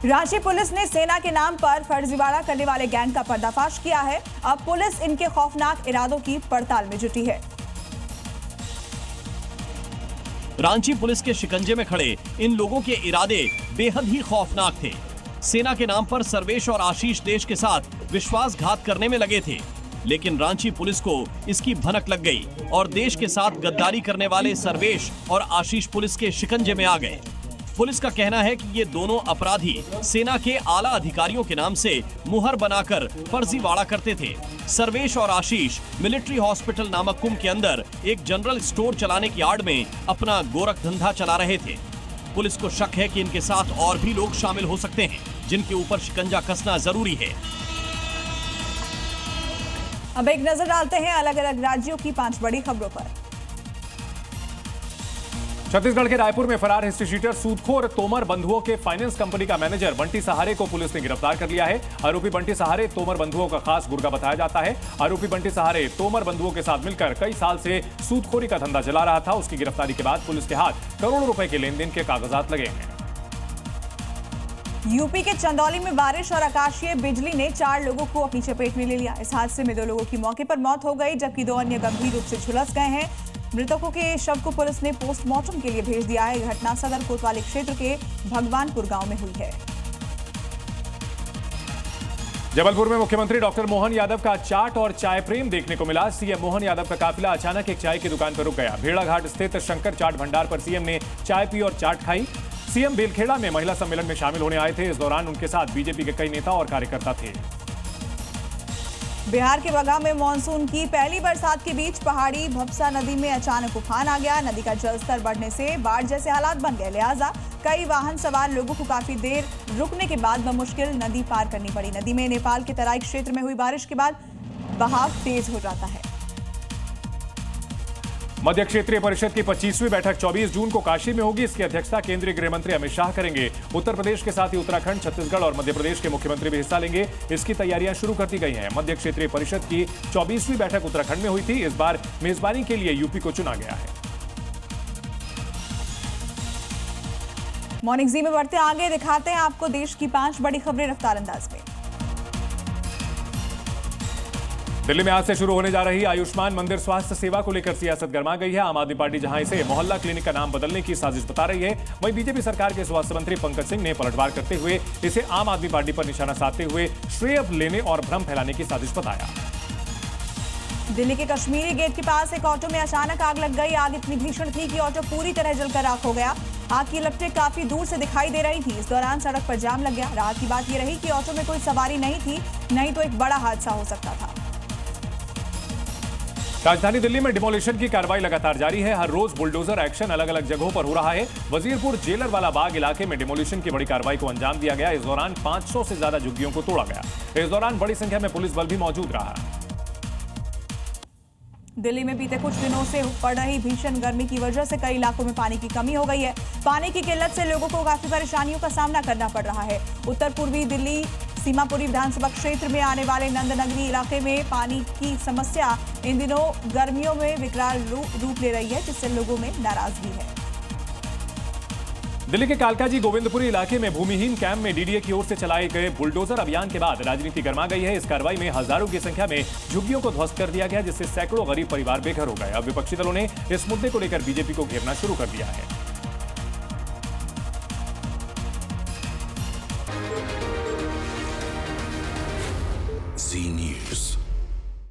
Ranchi police ने सेना के नाम पर फर्जीवाड़ा करने वाले गैंग का पर्दाफाश किया है। अब पुलिस इनके खौफनाक इरादों की पड़ताल में जुटी है। रांची पुलिस के शिकंजे में खड़े इन लोगों के इरादे बेहद ही खौफनाक थे। सेना के नाम पर सर्वेश और आशीष देश के साथ विश्वासघात करने में लगे थे, लेकिन रांची पुलिस को इसकी भनक लग गई और देश के साथ गद्दारी करने वाले सर्वेश और आशीष पुलिस के शिकंजे में आ गए। पुलिस का कहना है कि ये दोनों अपराधी सेना के आला अधिकारियों के नाम से मुहर बनाकर फर्जीवाड़ा करते थे। सर्वेश और आशीष मिलिट्री हॉस्पिटल नामक कुंभ के अंदर एक जनरल स्टोर चलाने की आड़ में अपना गोरख धंधा चला रहे थे। पुलिस को शक है कि इनके साथ और भी लोग शामिल हो सकते हैं, जिनके ऊपर शिकंजा कसना जरूरी है। अब एक नजर डालते हैं अलग अलग राज्यों की 5 बड़ी खबरों पर। छत्तीसगढ़ के रायपुर में फरार हिस्ट्री शीटर सूदखोर तोमर बंधुओं के फाइनेंस कंपनी का मैनेजर बंटी सहारे को पुलिस ने गिरफ्तार कर लिया है। आरोपी बंटी सहारे तोमर बंधुओं का खास गुर्गा बताया जाता है। आरोपी बंटी सहारे तोमर बंधुओं के साथ मिलकर कई साल से सूदखोरी का धंधा चला रहा था। उसकी गिरफ्तारी के बाद पुलिस के हाथ करोड़ों रुपए के लेन देन के कागजात लगे हैं। यूपी के चंदौली में बारिश और आकाशीय बिजली ने 4 लोगों को अपनी चपेट में ले लिया। इस हादसे में 2 लोगों की मौके पर मौत हो गई, जबकि 2 अन्य गंभीर रूप से झुलस गए हैं। मृतकों के शव को पुलिस ने पोस्टमार्टम के लिए भेज दिया है। घटना सदर कोतवाली क्षेत्र के भगवानपुर गांव में हुई है। जबलपुर में मुख्यमंत्री डॉक्टर मोहन यादव का चाट और चाय प्रेम देखने को मिला। सीएम मोहन यादव का काफिला अचानक एक चाय की दुकान पर रुक गया। भेड़ाघाट स्थित शंकर चाट भंडार पर सीएम ने चाय पी और चाट खाई। सीएम बेलखेड़ा में महिला सम्मेलन में शामिल होने आए थे। इस दौरान उनके साथ बीजेपी के कई नेता और कार्यकर्ता थे। बिहार के बगहा में मानसून की पहली बरसात के बीच पहाड़ी भपसा नदी में अचानक उफान आ गया। नदी का जलस्तर बढ़ने से बाढ़ जैसे हालात बन गए, लिहाजा कई वाहन सवार लोगों को काफी देर रुकने के बाद बमुश्किल नदी पार करनी पड़ी। नदी में नेपाल के तराई क्षेत्र में हुई बारिश के बाद बहाव तेज हो जाता है। मध्य क्षेत्रीय परिषद की 25वीं बैठक 24 जून को काशी में होगी। इसकी अध्यक्षता केंद्रीय गृह मंत्री अमित शाह करेंगे। उत्तर प्रदेश के साथ ही उत्तराखंड, छत्तीसगढ़ और मध्य प्रदेश के मुख्यमंत्री भी हिस्सा लेंगे। इसकी तैयारियां शुरू कर दी गई हैं। मध्य क्षेत्रीय परिषद की 24वीं बैठक उत्तराखंड में हुई थी। इस बार मेजबानी के लिए यूपी को चुना गया है। मॉर्निंग जी में बढ़ते आगे दिखाते हैं आपको देश की 5 बड़ी खबरें रफ्तार अंदाज में। दिल्ली में आज से शुरू होने जा रही आयुष्मान मंदिर स्वास्थ्य सेवा को लेकर सियासत गर्मा गई है। आम आदमी पार्टी जहां इसे मोहल्ला क्लिनिक का नाम बदलने की साजिश बता रही है, वहीं बीजेपी सरकार के स्वास्थ्य मंत्री पंकज सिंह ने पलटवार करते हुए इसे आम आदमी पार्टी पर निशाना साधते हुए श्रेय लेने और भ्रम फैलाने की साजिश बताया। दिल्ली के कश्मीरी गेट के पास एक ऑटो में अचानक आग लग गई। आग इतनी भीषण थी कि ऑटो पूरी तरह जलकर राख हो गया। आग की लपटें काफी दूर से दिखाई दे रही थी। इस दौरान सड़क पर जाम लग गया। राहत की बात यह रही कि ऑटो में कोई सवारी नहीं थी, नहीं तो एक बड़ा हादसा हो सकता था। राजधानी दिल्ली में डिमोलिशन की कार्रवाई लगातार जारी है। हर रोज बुलडोजर एक्शन अलग अलग जगहों पर हो रहा है। वजीरपुर जेलर वाला बाग इलाके में डिमोलिशन की बड़ी कार्रवाई को अंजाम दिया गया। इस दौरान 500 से ज्यादा झुग्गियों को तोड़ा गया। इस दौरान बड़ी संख्या में पुलिस बल भी मौजूद रहा। दिल्ली में बीते कुछ दिनों से पड़ रही भीषण गर्मी की वजह से कई इलाकों में पानी की कमी हो गई है। पानी की किल्लत से लोगों को काफी परेशानियों का सामना करना पड़ रहा है। उत्तर पूर्वी दिल्ली सीमापुरी विधानसभा क्षेत्र में आने वाले नंदनगरी इलाके में पानी की समस्या इन दिनों गर्मियों में विकराल रूप ले रही है, जिससे लोगों में नाराजगी है। दिल्ली के कालकाजी गोविंदपुरी इलाके में भूमिहीन कैंप में डीडीए की ओर से चलाए गए बुलडोजर अभियान के बाद राजनीति गर्मा गई है। इस कार्रवाई में हजारों की संख्या में झुग्गियों को ध्वस्त कर दिया गया, जिससे सैकड़ों गरीब परिवार बेघर हो गए। अब विपक्षी दलों ने इस मुद्दे को लेकर बीजेपी को घेरना शुरू कर दिया है। Zee News.